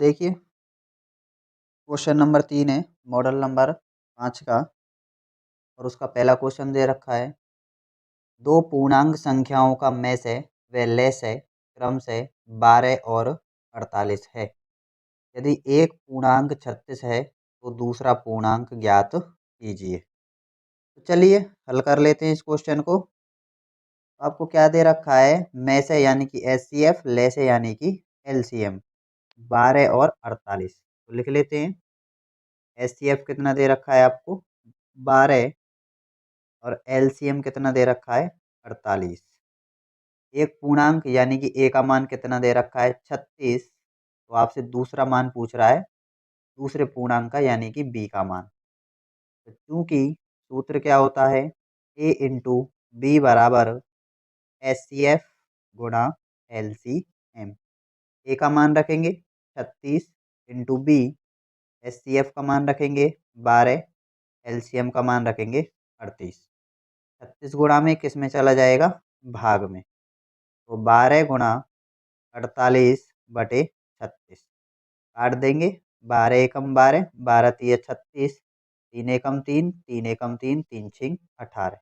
देखिए question number 3 है model number 5 का। और उसका पहला क्वेश्चन दे रखा है, दो पूर्णांक संख्याओं का में से व लेस है क्रम से 12 और 48 है। यदि एक पूर्णांक 36 है तो दूसरा पूर्णांक ज्ञात कीजिए। तो चलिए हल कर लेते हैं इस क्वेश्चन को। आपको क्या दे रखा है, में से यानी कि एचसीएफ, ले से यानी कि एलसीएम, 12 और 48। तो लिख लेते हैं। एचसीएफ कितना दे रखा है आपको, 12, और एलसीएम कितना दे रखा है, 48। एक पूर्णांक यानी कि ए का मान कितना दे रखा है, 36। तो आपसे दूसरा मान पूछ रहा है, दूसरे पूर्णांक का यानी कि बी का मान। तो चूंकि सूत्र क्या होता है, ए इंटू बी बराबर एच सी एफ गुणा एल सी एम। ए का मान रखेंगे 36 into B, H C F का मान रखेंगे 12, एल सी एम का मान रखेंगे 38। 36 गुणा में किस में चला जाएगा, भाग में। तो 12 गुणा 48 बटे 36 काट देंगे। 12 एकम 12, 12 तिया 36, 3 एकम 3, 3 एकम 3, 3 छिंग 18।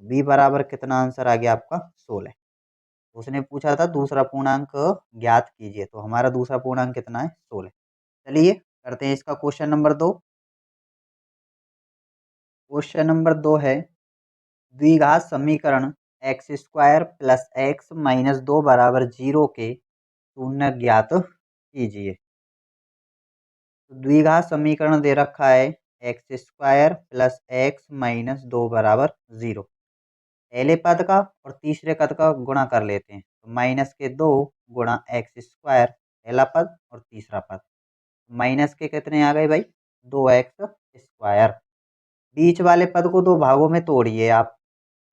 बी बराबर कितना आंसर आ गया आपका, 16। उसने पूछा था दूसरा पूर्णांक ज्ञात कीजिए, तो हमारा दूसरा पूर्णांक कितना है, 16। चलिए करते हैं इसका क्वेश्चन नंबर 2। क्वेश्चन नंबर 2 है, द्विघात समीकरण x square plus x minus 2 बराबर 0 के शून्य ज्ञात कीजिए। तो द्विघात समीकरण दे रखा है x square plus x minus 2 बराबर 0। पहले पद का और तीसरे पद का गुणा कर लेते हैं। तो माइनस के 2 गुणा एक्स स्क्वायर पहला पद और तीसरा पद, माइनस के कितने आ गए भाई, 2x स्क्वायर। बीच वाले पद को दो भागों में तोड़िए आप,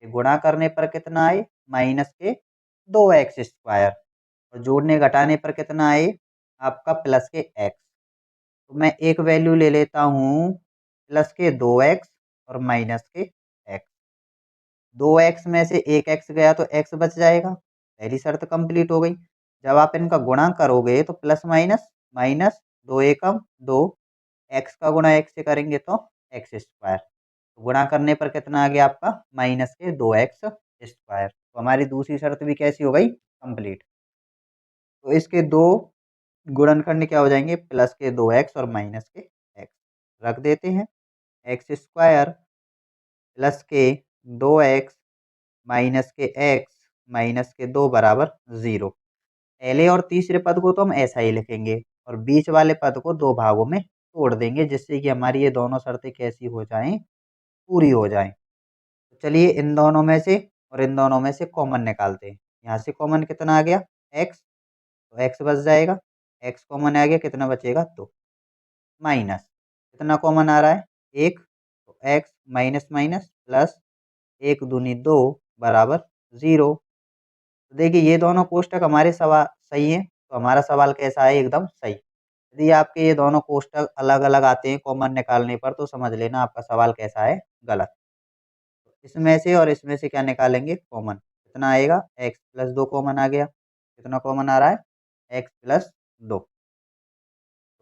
गुणा करने पर कितना आए, माइनस के 2x स्क्वायर, और जोड़ने घटाने पर कितना आए आपका, प्लस के x। तो मैं एक वैल्यू ले लेता हूँ प्लस के 2x और माइनस के x। 2x में से एक x गया तो x बच जाएगा, पहली शर्त कंप्लीट हो गई। जब आप इनका गुणा करोगे तो प्लस माइनस माइनस, 2 एकम 2, x का गुणा x से करेंगे तो एक्स स्क्वायर। तो गुणा करने पर कितना आ गया आपका, माइनस के 2x स्क्वायर। तो हमारी दूसरी शर्त भी कैसी हो गई, कंप्लीट। तो इसके दो गुणनखंड क्या हो जाएंगे, प्लस के 2x और माइनस के x। रख देते हैं। एक्स स्क्वायर प्लस के 2x माइनस के x माइनस के 2 बराबर 0। पहले और तीसरे पद को तो हम ऐसा ही लिखेंगे और बीच वाले पद को दो भागों में तोड़ देंगे, जिससे कि हमारी ये दोनों शर्तें कैसी हो जाएं, पूरी हो जाएं। तो चलिए इन दोनों में से और इन दोनों में से कॉमन निकालते हैं। यहाँ से कॉमन कितना आ गया, x, तो x बच जाएगा। x कॉमन आ गया, कितना बचेगा, 2। माइनस कितना कॉमन आ रहा है, 1, तो x माइनस माइनस प्लस, 1 दूनी 2 बराबर 0। तो देखिए ये दोनों कोष्टक हमारे सवाल सही हैं, तो हमारा सवाल कैसा है, एकदम सही। यदि आपके ये दोनों कोष्टक अलग अलग आते हैं कॉमन निकालने पर, तो समझ लेना आपका सवाल कैसा है, गलत। इसमें से और इसमें से क्या निकालेंगे, कॉमन। कितना आएगा, x प्लस 2 कॉमन आ गया। कितना कॉमन आ रहा है, x प्लस 2।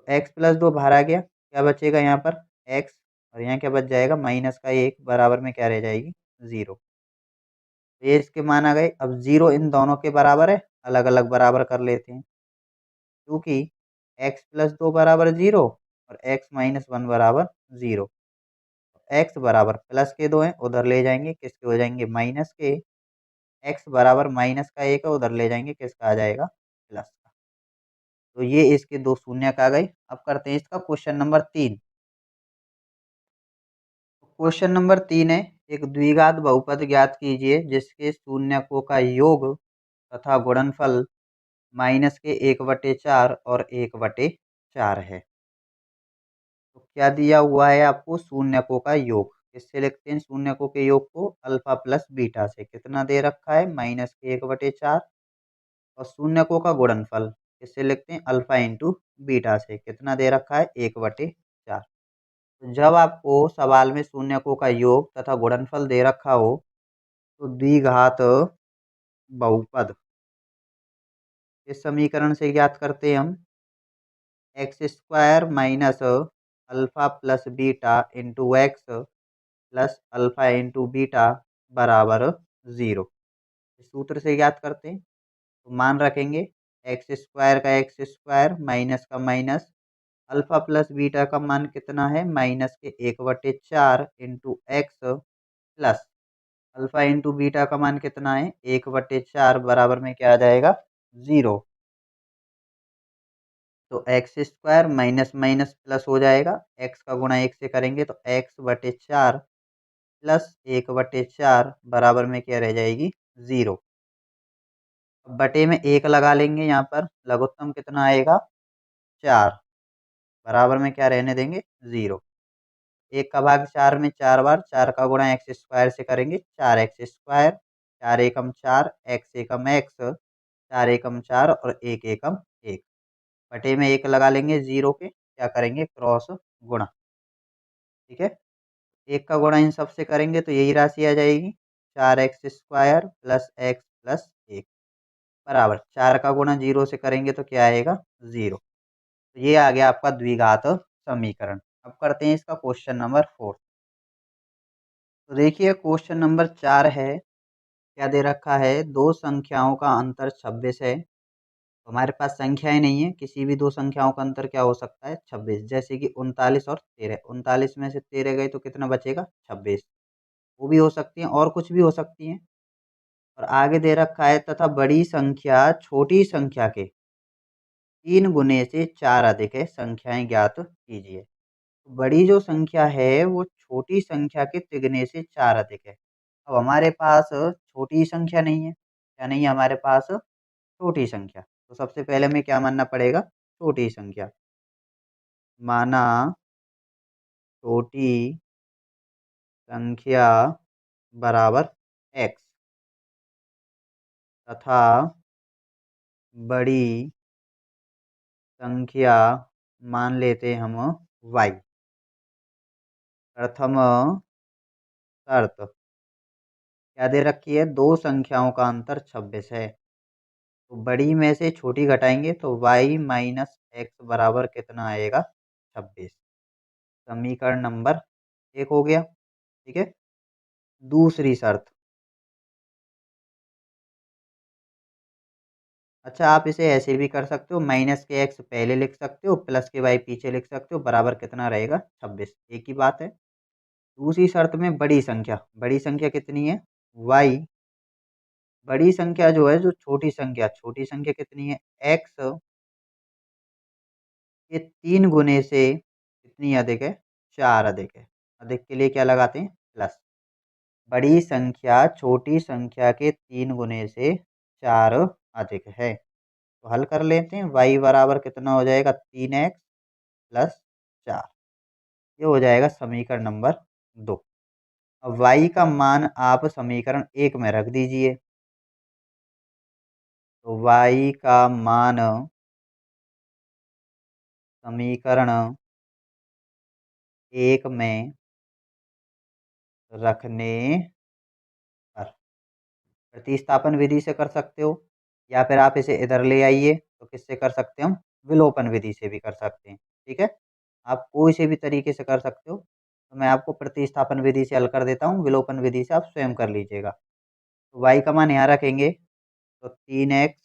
एक्स प्लस 2 बाहर आ गया, क्या बचेगा यहाँ पर, x, और यहाँ क्या बच जाएगा, माइनस का 1 बराबर में क्या रह जाएगी, 0। ये इसके मान आ गए। अब 0 इन दोनों के बराबर है, अलग अलग बराबर कर लेते हैं। क्योंकि x प्लस 2 बराबर 0 और x माइनस 1 बराबर 0। x बराबर प्लस के 2 हैं, उधर ले जाएंगे, किसके हो जाएंगे, माइनस के। x बराबर माइनस का 1 है, उधर ले जाएंगे, किसका आ जाएगा, प्लस का। तो ये इसके दो शून्य का आ गए। अब करते हैं इसका क्वेश्चन नंबर 3। क्वेश्चन नंबर 3 है, एक द्विघात बहुपद ज्ञात कीजिए जिसके शून्यकों का योग तथा गुणनफल माइनस के 1/4 और 1/4 है। तो क्या दिया हुआ है आपको, शून्यकों का योग। किससे लिखते हैं शून्यकों के योग को, अल्फा प्लस बीटा से। कितना दे रखा है, माइनस के 1/4। और शून्यकों का गुणनफल किससे लिखते हैं, अल्फा इंटू बीटा से। कितना दे रखा है, 1/4। तो जब आपको सवाल में शून्यकों का योग तथा गुणनफल दे रखा हो, तो द्विघात बहुपद इस समीकरण से ज्ञात करते हैं हम। X square minus alpha plus beta into x plus alpha into beta बराबर 0। सूत्र से ज्ञात करते हैं तो मान रखेंगे एक्स स्क्वायर का एक्स स्क्वायर माइनस का माइनस, अल्फा प्लस बीटा का मान कितना है माइनस के 1/4 into x plus alpha into beta का मान कितना है 1/4 बराबर में क्या आ जाएगा 0। तो x square minus minus plus हो जाएगा, एक्स का गुणा 1 से करेंगे तो x/4 प्लस 1/4 बराबर में क्या रह जाएगी 0। अब बटे में 1 लगा लेंगे, यहाँ पर लघुत्तम कितना आएगा 4 बराबर में क्या रहने देंगे 0। 1 का भाग 4 में 4 बार, 4 का गुणा एक्स स्क्वायर से करेंगे 4x स्क्वायर, 4 एकम 4 एक्स एकम एक्स, 4 एकम 4 और 1 एकम 1। बटे में 1 लगा लेंगे 0 के, क्या करेंगे क्रॉस गुणा। ठीक है, 1 का गुणा इन सब से करेंगे तो यही राशि आ जाएगी 4x square plus x plus 1 बराबर 4 का गुणा 0 से करेंगे तो क्या आएगा 0। तो ये आ गया आपका द्विघात समीकरण। अब करते हैं इसका क्वेश्चन नंबर 4। तो देखिए क्वेश्चन नंबर 4 है, क्या दे रखा है दो संख्याओं का अंतर 26 है। तो हमारे पास संख्याएं नहीं है, किसी भी दो संख्याओं का अंतर क्या हो सकता है 26, जैसे कि 39 और 13। 39 में से 13 गए तो कितना बचेगा 26। वो भी हो सकती हैं और कुछ भी हो सकती हैं। और आगे दे रखा है तथा बड़ी संख्या छोटी संख्या के 3 गुने से 4 अधिक है, संख्याएं ज्ञात कीजिए। तो बड़ी जो संख्या है वो छोटी संख्या के तिगुने से 4 अधिक है। अब हमारे पास छोटी संख्या नहीं है, क्या नहीं है हमारे पास छोटी संख्या। तो सबसे पहले हमें क्या मानना पड़ेगा छोटी संख्या। माना छोटी संख्या बराबर x तथा बड़ी संख्या मान लेते हम y। प्रथम शर्त क्या दे रखी है, दो संख्याओं का अंतर 26 है। तो बड़ी में से छोटी घटाएंगे तो y माइनस एक्स बराबर कितना आएगा 26। समीकरण नंबर 1 हो गया। ठीक है, दूसरी शर्त, अच्छा आप इसे ऐसे भी कर सकते हो, माइनस के x पहले लिख सकते हो प्लस के y पीछे लिख सकते हो, बराबर कितना रहेगा 26, एक ही बात है। दूसरी शर्त में बड़ी संख्या, बड़ी संख्या कितनी है y, बड़ी संख्या जो है जो छोटी संख्या कितनी है x के 3 गुने से कितनी अधिक है 4 अधिक है। अधिक के लिए क्या लगाते हैं प्लस। बड़ी संख्या छोटी संख्या के 3 गुने से 4 अधिक है। तो हल कर लेते हैं, y बराबर कितना हो जाएगा 3x प्लस 4। ये हो जाएगा समीकरण नंबर 2। अब y का मान आप समीकरण 1 में रख दीजिए। तो y का मान समीकरण 1 में रखने पर प्रतिस्थापन विधि से कर सकते हो, या फिर आप इसे इधर ले आइए तो किससे कर सकते हैं हम विलोपन विधि से भी कर सकते हैं। ठीक है, आप कोई से भी तरीके से कर सकते हो। तो मैं आपको प्रतिस्थापन विधि से हल कर देता हूँ, विलोपन विधि से आप स्वयं कर लीजिएगा। तो y का मान यहाँ रखेंगे तो 3x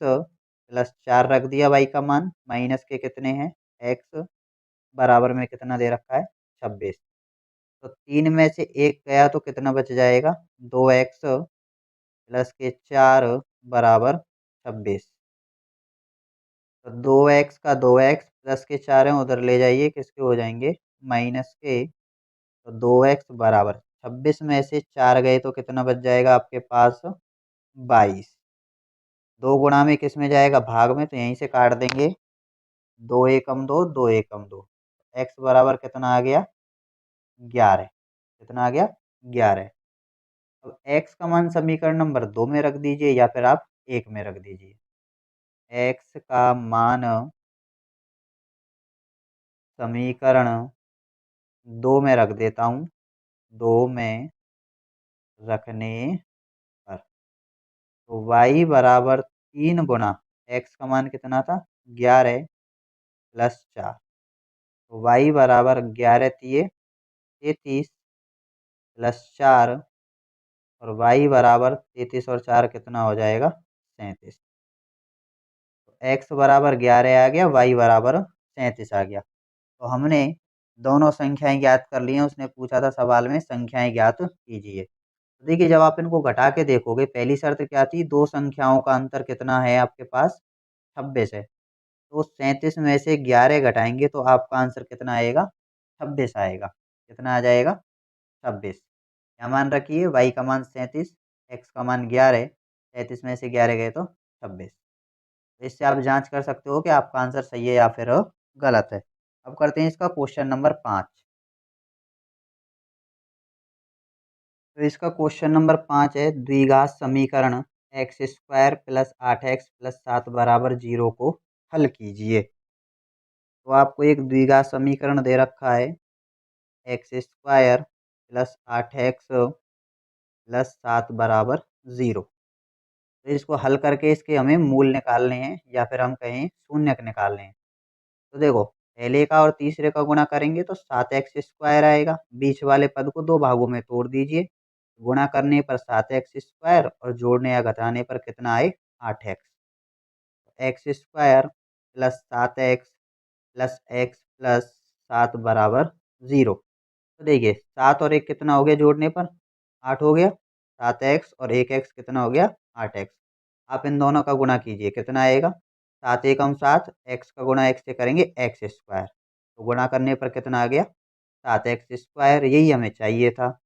प्लस 4 रख दिया y का मान, माइनस के कितने हैं x बराबर में कितना दे रखा है 26। तो 3 में से 1 गया तो कितना बच जाएगा 2x प्लस के 4 बराबर 26। तो 2x का 2x प्लस के 4 है उधर ले जाइए, किसके हो जाएंगे माइनस के। तो 2x बराबर 26 में से 4 गए तो कितना बच जाएगा आपके पास 22। दो गुणा में किस में जाएगा भाग में, तो यहीं से काट देंगे 2 एकम 2 2 एकम 2। x बराबर कितना आ गया 11। कितना आ गया 11। अब x का मान समीकरण नंबर 2 में रख दीजिए या फिर आप 1 में रख दीजिए। x का मान समीकरण 2 में रख देता हूँ, 2 में रखने पर तो y बराबर 3 गुणा x का मान कितना था 11 प्लस 4 तो y बराबर 11 तिये 33 प्लस 4 और y बराबर 33 और 4 कितना हो जाएगा 37। तो x बराबर 11 आ गया, y बराबर 37 आ गया। तो हमने दोनों संख्याएं ज्ञात कर ली हैं। उसने पूछा था सवाल में संख्याएं ज्ञात कीजिए। तो देखिए जब आप इनको घटा के देखोगे, पहली शर्त क्या थी, दो संख्याओं का अंतर कितना है आपके पास 26 है। तो 37 में से 11 घटाएंगे तो आपका आंसर कितना आएगा 26 आएगा। कितना आ जाएगा 26। क्या मान रखिए, y का मान 37, x का मान 11, 37 में से 11 गए तो 26। इससे आप जांच कर सकते हो कि आपका आंसर सही है या फिर गलत है। अब करते हैं इसका क्वेश्चन नंबर 5। तो इसका क्वेश्चन नंबर 5 है, द्विघात समीकरण x square plus 8x plus 7 बराबर 0 को हल कीजिए। तो आपको एक द्विघात समीकरण दे रखा है, x square plus 8x plus 7 बराबर 0। तो इसको हल करके इसके हमें मूल निकालने हैं या फिर हम कहें शून्यक निकालने हैं। तो देखो पहले का और तीसरे का गुणा करेंगे तो 7x स्क्वायर आएगा। बीच वाले पद को दो भागों में तोड़ दीजिए। गुणा करने पर 7x स्क्वायर और जोड़ने या घटाने पर कितना आए 8x। X square plus 7x plus x plus 7 बराबर 0। तो देखिए 7 और 1 कितना हो गया जोड़ने पर 8 हो गया। 7x और 1x कितना हो गया 8x। आप इन दोनों का गुणा कीजिए, कितना आएगा 7 एकम 7, x का गुणा x से करेंगे एक्स स्क्वायर। तो गुणा करने पर कितना आ गया 7x स्क्वायर। यही हमें चाहिए था।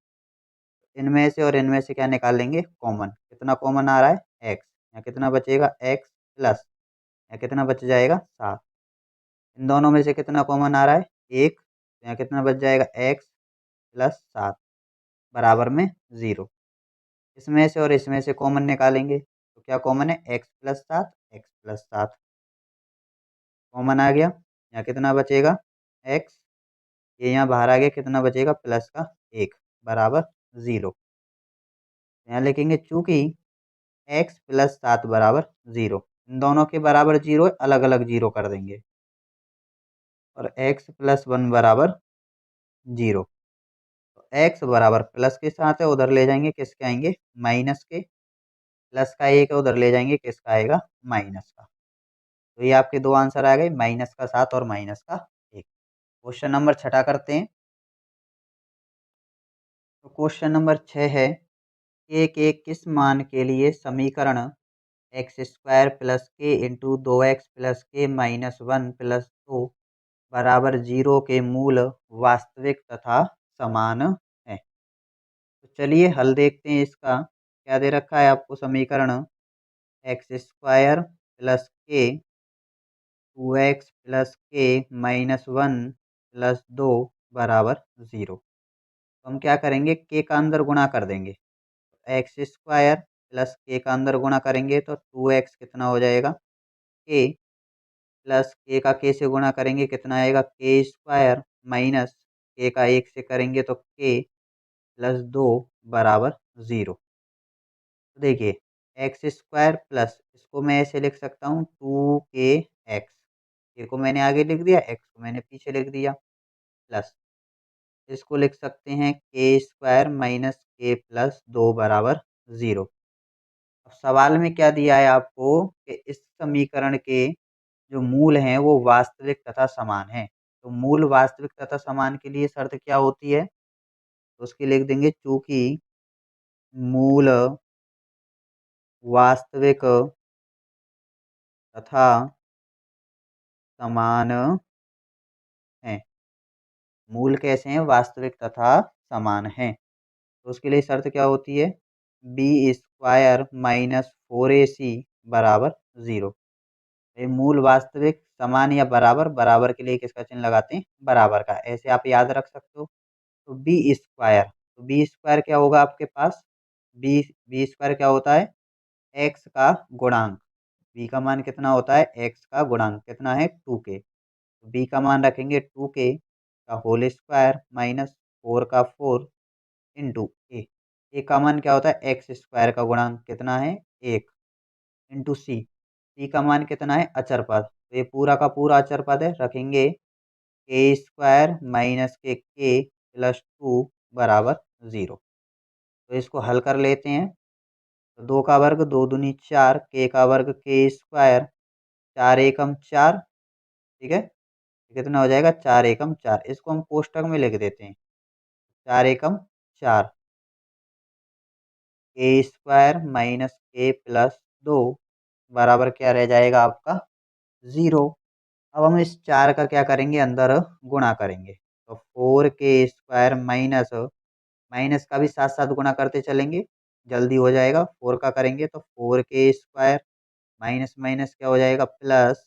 इनमें से और इनमें से क्या निकाल लेंगे कॉमन। कितना कॉमन आ रहा है x। या कितना बचेगा x प्लस, या कितना बच जाएगा 7। इन दोनों में से कितना कॉमन आ रहा है 1। यहाँ कितना बच जाएगा x प्लस 7 बराबर में 0। इसमें से और इसमें से कॉमन निकालेंगे तो क्या कॉमन है x plus 7, x plus 7 common आ गया। यहाँ कितना बचेगा x, ये यहाँ बाहर आ गया, कितना बचेगा प्लस का 1 बराबर 0। यहाँ लिखेंगे चूंकि x प्लस 7 बराबर 0, इन दोनों के बराबर 0 है, अलग अलग 0 कर देंगे। और x प्लस 1 बराबर 0। तो x बराबर प्लस के साथ है, उधर ले जाएंगे किसके आएंगे माइनस के। प्लस का 1 है, उधर ले जाएंगे किसका आएगा माइनस का। तो ये आपके दो आंसर आ गए, माइनस का 7 और माइनस का 1। क्वेश्चन नंबर 6 करते हैं। तो क्वेश्चन नंबर 6 है, एक किस मान के लिए समीकरण एक्स स्क्वायर प्लस के इंटू 2x प्लस के माइनस 1 प्लस 2 बराबर 0 के मूल वास्तविक तथा समान है। तो चलिए हल देखते हैं इसका। क्या दे रखा है आपको समीकरण एक्स स्क्वायर प्लस के 2x प्लस के माइनस 1 प्लस 2 बराबर 0। तो हम क्या करेंगे के का अंदर गुणा कर देंगे। एक्स स्क्वायर प्लस के का अंदर गुणा करेंगे तो 2x कितना हो जाएगा के प्लस के का के से गुणा करेंगे कितना आएगा के स्क्वायर माइनस के का 1 से करेंगे तो के प्लस 2 बराबर 0। तो देखिए एक्स स्क्वायर प्लस, इसको मैं ऐसे लिख सकता हूँ 2kx। के को मैंने आगे लिख दिया, एक्स को मैंने पीछे लिख दिया, प्लस इसको लिख सकते हैं के स्क्वायर माइनस के प्लस 2 बराबर 0। अब सवाल में क्या दिया है आपको कि इस समीकरण के जो मूल हैं वो वास्तविक तथा समान हैं। तो मूल वास्तविक तथा समान के लिए शर्त क्या होती है, तो उसकी लिख देंगे चूंकि मूल वास्तविक तथा समान है। मूल कैसे हैं वास्तविक तथा समान हैं। तो उसके लिए शर्त क्या होती है बी स्क्वायर माइनस 4ac बराबर 0। ये मूल वास्तविक समान या बराबर, बराबर के लिए किसका चिन्ह लगाते हैं बराबर का, ऐसे आप याद रख सकते हो। तो बी स्क्वायर, तो बी स्क्वायर क्या होगा आपके पास बी बी स्क्वायर क्या होता है एक्स का गुणांक। बी का मान कितना होता है एक्स का गुणांक कितना है 2k। बी का मान रखेंगे 2k का होल स्क्वायर माइनस 4 का 4 इंटू ए का मान क्या होता है एक्स स्क्वायर का गुणांक कितना है 1 इंटू सी का मान कितना है अचर पद। तो ये पूरा का पूरा अचर पद है, रखेंगे के स्क्वायर माइनस के प्लस 2 बराबर 0। तो इसको हल कर लेते हैं। तो 2 का वर्ग 2 दूनी 4, के का वर्ग के स्क्वायर, 4 एकम 4, ठीक है। कितना हो जाएगा 4 एकम 4। इसको हम कोष्टक में लिख देते हैं, 4 एकम 4, के स्क्वायर माइनस के प्लस 2 बराबर क्या रह जाएगा आपका 0। अब हम इस 4 का क्या करेंगे, अंदर गुणा करेंगे। तो 4 के स्क्वायर माइनस, माइनस का भी साथ साथ गुणा करते चलेंगे, जल्दी हो जाएगा। 4 का करेंगे तो 4 के स्क्वायर माइनस माइनस क्या हो जाएगा प्लस,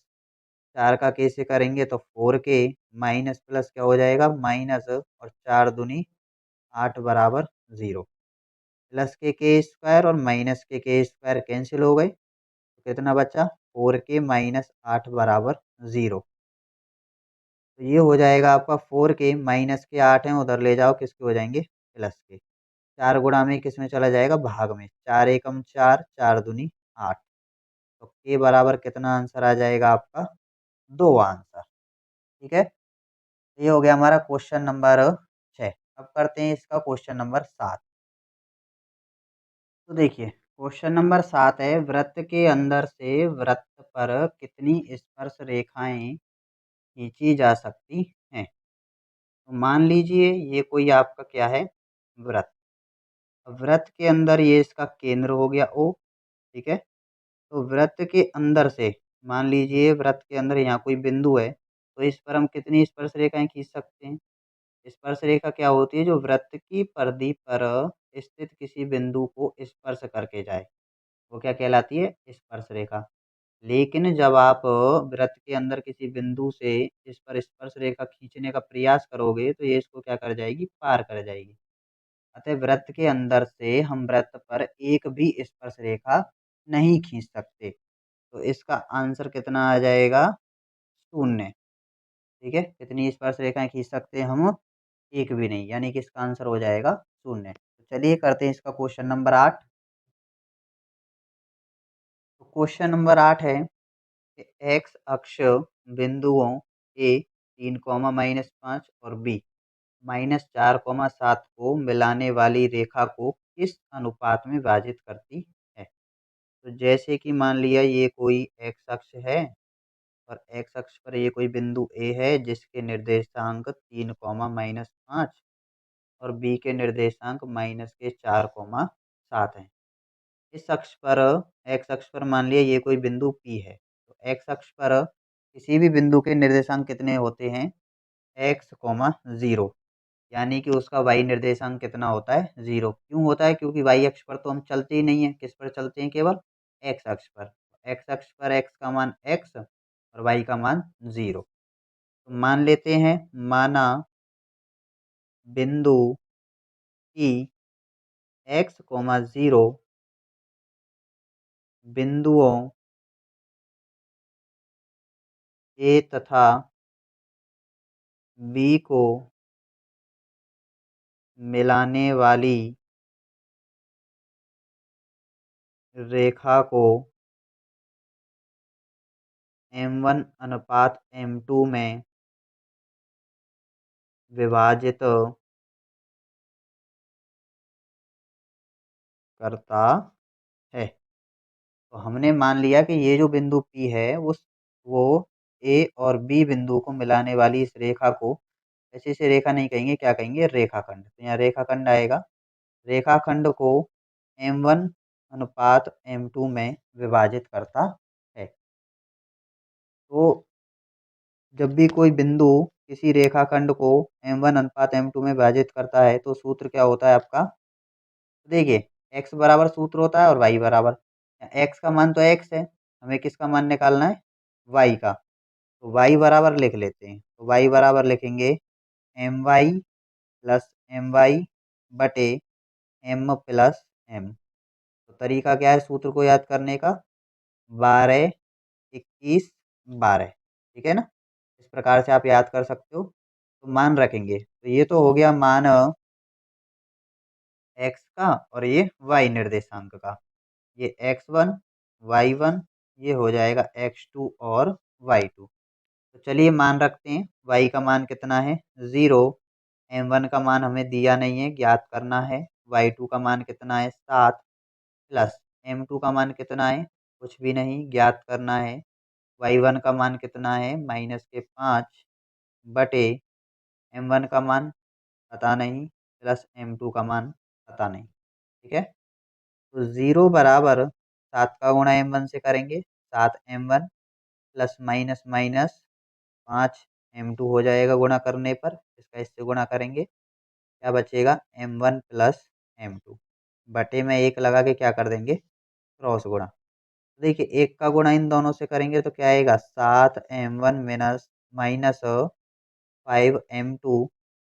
4 का के से करेंगे तो 4 के माइनस प्लस क्या हो जाएगा माइनस, और 4 दूनी 8 बराबर 0। प्लस के स्क्वायर और माइनस के स्क्वायर कैंसिल हो गए, तो कितना बचा 4 के माइनस 8 बराबर 0। तो ये हो जाएगा आपका 4 के माइनस के 8 हैं, उधर ले जाओ, किसके हो जाएंगे प्लस के। 4 गुणा में किस में चला जाएगा भाग में, 4 एकम 4, 4 दूनी 8। तो के बराबर कितना आंसर आ जाएगा आपका 2 आंसर, ठीक है। ये हो गया हमारा क्वेश्चन नंबर 6। अब करते हैं इसका क्वेश्चन नंबर 7। तो देखिए क्वेश्चन नंबर 7 है, वृत्त के अंदर से वृत्त पर कितनी स्पर्श रेखाएं खींची जा सकती हैं। तो मान लीजिए ये कोई आपका क्या है वृत्त। अब वृत्त के अंदर ये इसका केंद्र हो गया O, ठीक है। तो वृत्त के अंदर से मान लीजिए वृत्त के अंदर यहाँ कोई बिंदु है, तो इस पर हम कितनी स्पर्श रेखाएं खींच सकते हैं। स्पर्श रेखा क्या होती है, जो वृत्त की परिधि पर स्थित किसी बिंदु को स्पर्श करके जाए, वो क्या कहलाती है स्पर्श रेखा। लेकिन जब आप वृत्त के अंदर किसी बिंदु से इस पर स्पर्श रेखा खींचने का प्रयास करोगे, तो ये इसको क्या कर जाएगी पार कर जाएगी। अतः वृत्त के अंदर से हम वृत्त पर एक भी स्पर्श रेखा नहीं खींच सकते। तो इसका आंसर कितना आ जाएगा 0। ठीक है, कितनी स्पर्श रेखाएं खींच सकते हैं हम, एक भी नहीं, यानी कि इसका आंसर हो जाएगा 0। तो चलिए करते हैं इसका क्वेश्चन नंबर 8। तो क्वेश्चन नंबर 8 है कि एक्स अक्ष बिंदुओं ए 3, -5 और बी -4, 7 को मिलाने वाली रेखा को किस अनुपात में विभाजित करती है। तो जैसे कि मान लिया ये कोई एक्स अक्ष है, और एक्स अक्ष पर ये कोई बिंदु ए है जिसके निर्देशांक 3, -5 और बी के निर्देशांक -4, 7 हैं। इस अक्ष पर, एक्स अक्ष पर मान लिया ये कोई बिंदु पी है। तो एक्स अक्ष पर किसी भी बिंदु के निर्देशांक कितने होते हैं x, 0, यानी कि उसका वाई निर्देशांक कितना होता है 0। क्यों होता है, क्योंकि वाई अक्ष पर तो हम चलते ही नहीं है, किस पर चलते हैं केवल एक्स अक्ष पर। एक्स अक्ष पर एक्स का मान x और वाई का मान 0। तो मान लेते हैं, माना बिंदु की x, 0 बिंदुओं ए तथा बी को मिलाने वाली रेखा को m1/m2 में विभाजित करता है। तो हमने मान लिया कि ये जो बिंदु P है वो A और B बिंदु को मिलाने वाली इस रेखा को, ऐसे इसे रेखा नहीं कहेंगे, क्या कहेंगे रेखाखंड। तो यहाँ रेखाखंड आएगा, रेखाखंड को m1/m2 में विभाजित करता है। तो जब भी कोई बिंदु किसी रेखाखंड को m1/m2 में विभाजित करता है, तो सूत्र क्या होता है आपका, देखिए x बराबर सूत्र होता है और y बराबर, x का मान तो x है, हमें किसका मान निकालना है y का। तो y बराबर लिख लेते हैं। तो y बराबर लिखेंगे my+my/m m। तो तरीका क्या है सूत्र को याद करने का, 12, 21, 12, ठीक है ना। इस प्रकार से आप याद कर सकते हो। तो मान रखेंगे, तो ये तो हो गया मान x का, और ये y निर्देशांक का, ये x1, y1, ये हो जाएगा x2 और y2। तो चलिए मान रखते हैं y का मान कितना है 0, m1 का मान हमें दिया नहीं है, ज्ञात करना है। y2 का मान कितना है 7 प्लस m2 का मान कितना है कुछ भी नहीं, ज्ञात करना है। y1 का मान कितना है -5 बटे m1 का मान पता नहीं प्लस m2 का मान पता नहीं। ठीक है, तो 0 बराबर 7 का गुणा m1 से करेंगे 7m1 plus minus minus 5m2 हो जाएगा गुणा करने पर। इसका इससे गुणा करेंगे क्या बचेगा m1 प्लस m2 बटे में 1 लगा के क्या कर देंगे क्रॉस गुणा। देखिए 1 का गुणा इन दोनों से करेंगे तो क्या आएगा 7m1 minus 5m2,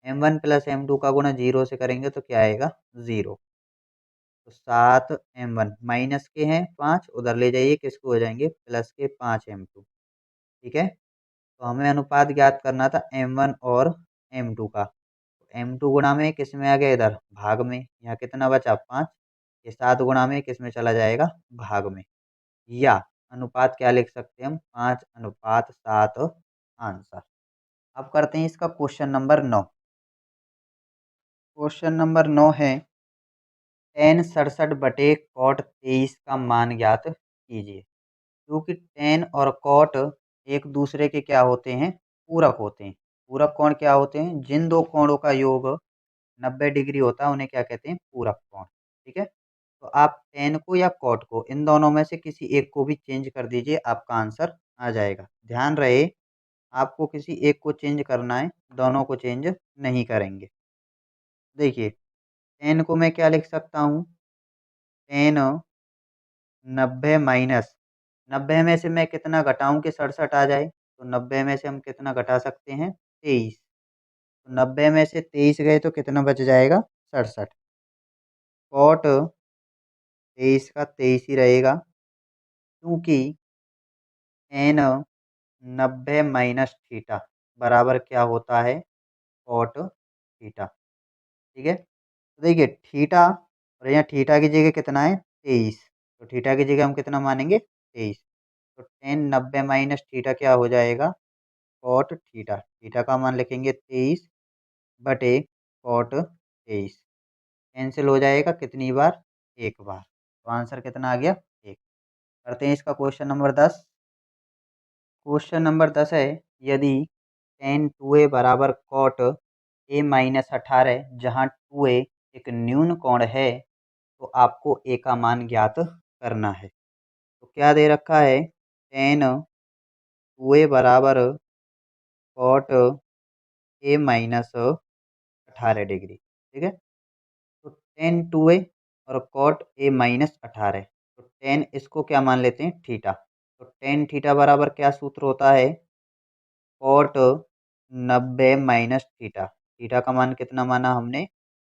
m1 plus m2 का गुणा 0 से करेंगे तो क्या आएगा 0। तो 7m1 माइनस के हैं 5 उधर ले जाइए किसको हो जाएंगे प्लस के 5m2। ठीक है, तो हमें अनुपात ज्ञात करना था m1 और m2 का। m2 गुणा में किस में आ गया इधर भाग में, यहाँ कितना बचा 5, ये 7 गुणा में किस में चला जाएगा भाग में। या अनुपात क्या लिख सकते हैं हम 5:7 आंसर। अब करते हैं इसका क्वेश्चन नंबर 9। क्वेश्चन नंबर 9 है tan 67 बटे cot 23 का मान ज्ञात कीजिए। क्योंकि tan और cot एक दूसरे के क्या होते हैं पूरक होते हैं। पूरक कोण क्या होते हैं, जिन दो कोणों का योग 90 डिग्री होता है उन्हें क्या कहते हैं पूरक कोण। ठीक है, तो आप tan को या cot को इन दोनों में से किसी एक को भी चेंज कर दीजिए, आपका आंसर आ जाएगा। ध्यान रहे आपको किसी एक को चेंज करना है, दोनों को चेंज नहीं करेंगे। देखिए tan को मैं क्या लिख सकता हूँ, tan 90 माइनस 90 में से मैं कितना घटाऊं कि 67 आ जाए, तो 90 में से हम कितना घटा सकते हैं 23। तो 90 में से 23 गए तो कितना बच जाएगा 67। कॉट 23 का 23 ही रहेगा, क्योंकि एन 90 माइनस थीटा बराबर क्या होता है कॉट थीटा। ठीक है, तो देखिए थीटा और यहाँ थीटा की जगह कितना है 23, तो थीटा की जगह हम कितना मानेंगे 23। तो टेन 90 माइनस थीटा क्या हो जाएगा कॉट थीटा, थीटा का मान लिखेंगे 23 बटे कॉट 23। कैंसिल हो जाएगा कितनी बार एक बार, तो आंसर कितना आ गया 1। करते हैं इसका क्वेश्चन नंबर 10। क्वेश्चन नंबर 10 है यदि tan 2a बराबर कॉट a माइनस 18 जहाँ 2a एक न्यून कोण है तो आपको a का मान ज्ञात करना है। तो क्या दे रखा है tan 2a बराबर कॉट a माइनस 18 डिग्री। ठीक है, तो tan 2a और कॉट a माइनस 18, तो tan इसको क्या मान लेते हैं थीटा। तो tan थीटा बराबर क्या सूत्र होता है कॉट 90 माइनस थीटा, थीटा का मान कितना माना हमने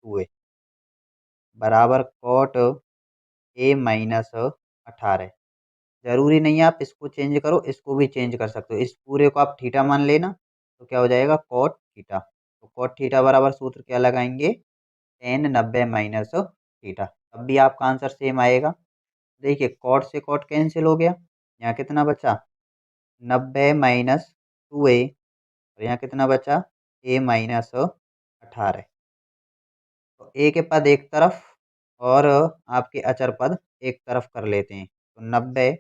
2a बराबर कॉट a माइनस 18। जरूरी नहीं है आप इसको चेंज करो, इसको भी चेंज कर सकते हो, इस पूरे को आप थीटा मान लेना तो क्या हो जाएगा कॉट थीटा। तो कॉट थीटा बराबर सूत्र क्या लगाएंगे tan 90 माइनस थीटा, तब भी आपका आंसर सेम आएगा। देखिए कॉट से कॉट कैंसिल हो गया, यहाँ कितना बचा 90 माइनस 2a और यहाँ कितना बचा a माइनस 18। तो a के पद एक तरफ और आपके अचर पद एक तरफ कर लेते हैं। तो 90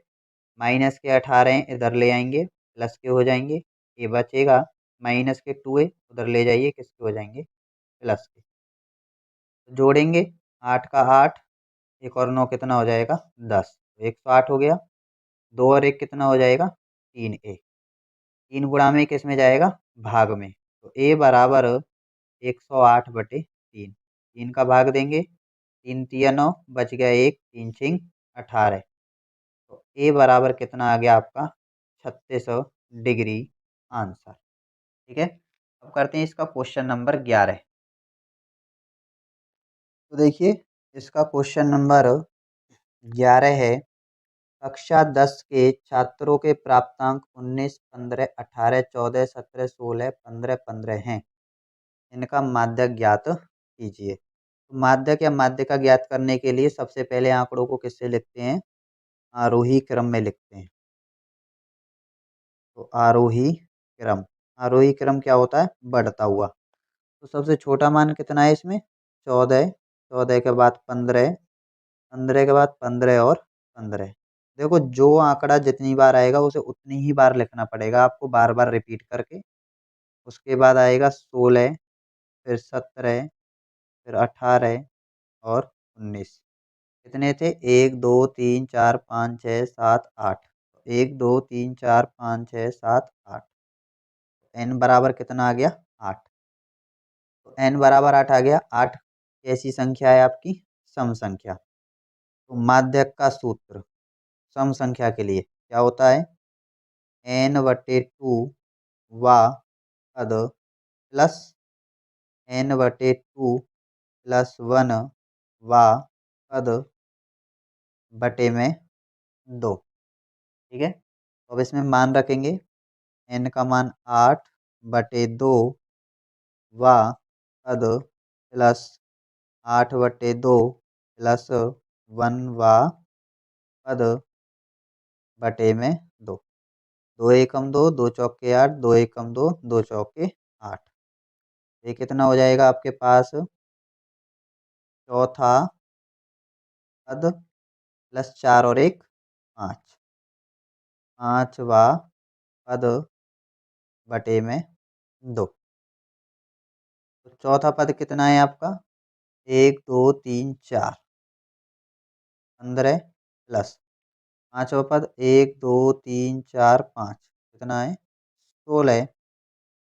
माइनस के 18 इधर ले आएंगे प्लस के हो जाएंगे, ये बचेगा माइनस के 2a उधर ले जाइए किसके हो जाएंगे प्लस के। तो जोड़ेंगे 8 का 8, एक और 9 कितना हो जाएगा 10, 108 हो गया। 2 और 1 कितना हो जाएगा 3a, 3 गुणा में किस में जाएगा भाग में। तो a बराबर 108 बटे 3, 3 का भाग देंगे 3 तिया 9 बच गया 1, 3 छिंग 18। तो ए बराबर कितना आ गया आपका 36 डिग्री आंसर। ठीक है, अब करते हैं इसका क्वेश्चन नंबर 11। तो देखिए इसका क्वेश्चन नंबर 11 है कक्षा 10 के छात्रों के प्राप्तांक 19, 15, 18, 14, 17, 16, 15, 15 हैं। इनका माध्यक ज्ञात कीजिए। तो माध्यक या माध्यिका ज्ञात करने के लिए सबसे पहले आंकड़ों को किससे लिखते हैं आरोही क्रम में लिखते हैं। तो आरोही क्रम। आरोही क्रम क्या होता है? बढ़ता हुआ। तो सबसे छोटा मान कितना है इसमें? 14। 14 के बाद 15, 15 के बाद 15 और 15। देखो जो आंकड़ा जितनी बार आएगा उसे उतनी ही बार लिखना पड़ेगा आपको, बार बार रिपीट करके। उसके बाद आएगा 16, फिर 17, फिर 18 और 19। कितने थे? 1 2 3 4 5 6 7 8। 1 2 3 4 5 6 7 8। n बराबर कितना आ गया? 8। तो n बराबर 8 आ गया। 8 कैसी संख्या है आपकी? सम संख्या। तो माध्यक का सूत्र सम संख्या के लिए क्या होता है? n/2 वा पद प्लस n/2 प्लस 1 वा पद बटे में 2। ठीक है, तो अब इसमें मान रखेंगे। n का मान 8/2 वा पद प्लस 8/2 प्लस 1 वा पद बटे में 2। 2 एकम 2, 2 चौके 8, 2 एकम 2, 2 चौके 8। ये कितना हो जाएगा आपके पास? चौथा पद प्लस 4 और 1 5। 5वां पद बटे में 2। तो चौथा पद कितना है आपका? 1 2 3 4 15 प्लस पांचवा पद 1 2 3 4 5 कितना है? 16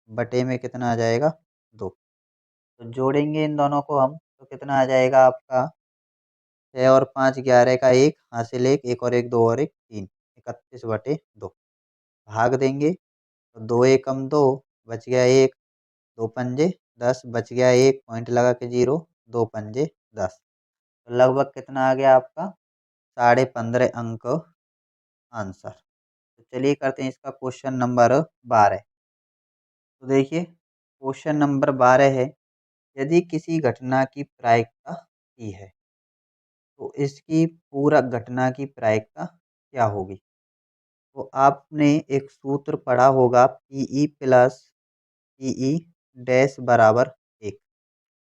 बटे में कितना आ जाएगा? 2। तो जोड़ेंगे इन दोनों को हम तो कितना आ जाएगा आपका? 6 और 5 11 का 1 हासिल 1, 1 और 1 2 और 1 3, 31/2 भाग देंगे। तो 2 एकम 2 बच गया 1, 2 पंजे 10 बच गया 1 पॉइंट लगा के 0, 2 पंजे 10। तो लगभग कितना आ गया आपका? 15.5 अंक आंसर। तो चलिए करते हैं इसका क्वेश्चन नंबर 12। तो देखिए क्वेश्चन नंबर 12 है, यदि किसी घटना की प्रायिकता ई है तो इसकी पूरक घटना की प्रायिकता क्या होगी? तो आपने एक सूत्र पढ़ा होगा, पीई प्लस पीई डैश बराबर 1।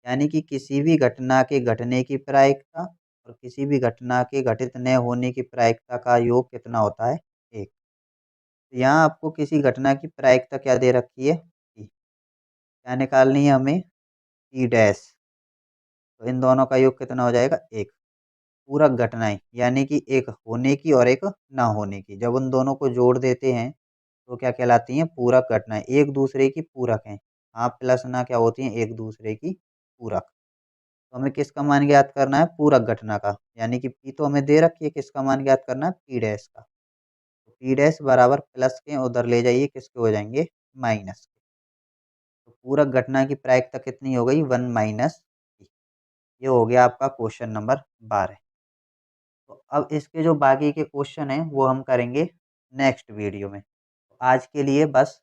यानी कि किसी भी घटना के घटने की प्रायिकता और किसी भी घटना के घटित न होने की प्रायिकता का योग कितना होता है? 1। तो यहाँ आपको किसी घटना की प्रायिकता क्या दे रखी है? ई। क्या निकालनी है हमें? ई डैश। तो इन दोनों का योग कितना हो जाएगा? 1। पूरक घटनाएं यानी कि एक होने की और एक ना होने की, जब उन दोनों को जोड़ देते हैं तो क्या कहलाती हैं? पूरक घटनाएं। एक दूसरे की पूरक हैं। हाँ प्लस ना क्या होती हैं? एक दूसरे की पूरक। तो हमें किसका मान ज्ञात करना है? पूरक घटना का। यानी कि पी तो हमें दे रखी है, किसका मान ज्ञात करना है? पी डैश का। तो पी डैश बराबर प्लस के उधर ले जाइए, किसके हो जाएंगे? माइनस के। तो पूरक घटना की प्रायिकता कितनी हो गई? 1 माइनस। ये हो गया आपका क्वेश्चन नंबर 12। तो अब इसके जो बाकी के क्वेश्चन हैं वो हम करेंगे नेक्स्ट वीडियो में। तो आज के लिए बस